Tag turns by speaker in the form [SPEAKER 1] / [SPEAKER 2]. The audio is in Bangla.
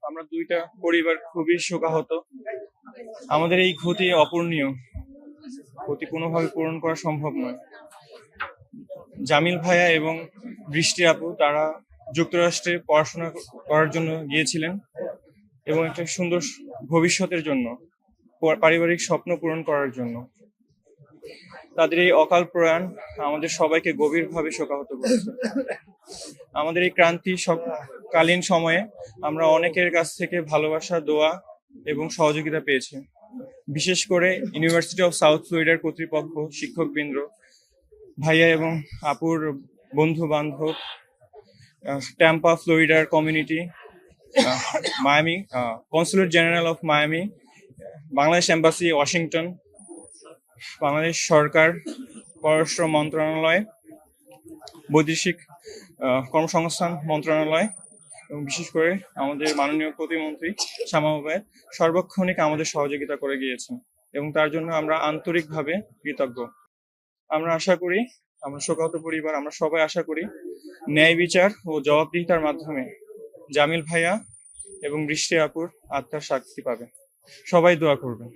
[SPEAKER 1] আমরা দুইটা পরিবার খুবই শোকাহত। আমাদের এই ক্ষতি অপূরণীয়, ক্ষতি কোনোভাবে পূরণ করা সম্ভব নয়। জামিল ভাইয়া এবং বৃষ্টি আপু তারা যুক্তরাষ্ট্রে পড়াশোনা করার জন্য গিয়েছিলেন এবং একটা সুন্দর ভবিষ্যতের জন্য, পারিবারিক স্বপ্ন পূরণ করার জন্য। তাদের এই অকাল প্রয়াণ আমাদের সবাইকে গভীরভাবে শোকাহত করেছে। আমাদের এই ক্রান্তি কালীন সময়ে আমরা অনেকের কাছ থেকে ভালোবাসা, দোয়া এবং সহযোগিতা পেয়েছি। বিশেষ করে ইউনিভার্সিটি অফ সাউথ ফ্লোরিডার কর্তৃপক্ষ, শিক্ষকবৃন্দ, ভাইয়া এবং আপুর বন্ধু বান্ধব, ট্যাম্পা ফ্লোরিডার community, Miami, consulate general of Miami, Bangladesh embassy Washington, Bangladesh সরকার, পররাষ্ট্র মন্ত্রণালয়, বৈদেশিক কর্মসংস্থান মন্ত্রণালয় এবং বিশেষ করে আমাদের মাননীয় প্রতিমন্ত্রী শামা ভাই সর্বক্ষণিক আমাদের সহযোগিতা করে গিয়েছেন এবং তার জন্য আমরা আন্তরিকভাবে কৃতজ্ঞ। আমরা আশা করি, আমরা শোকাহত পরিবার, আমরা সবাই আশা করি ন্যায় বিচার ও জবাবদিহিতার মাধ্যমে জামিল ভাইয়া এবং বৃষ্টি আপুর আত্মার শান্তি পাবে। সবাই দোয়া করবেন।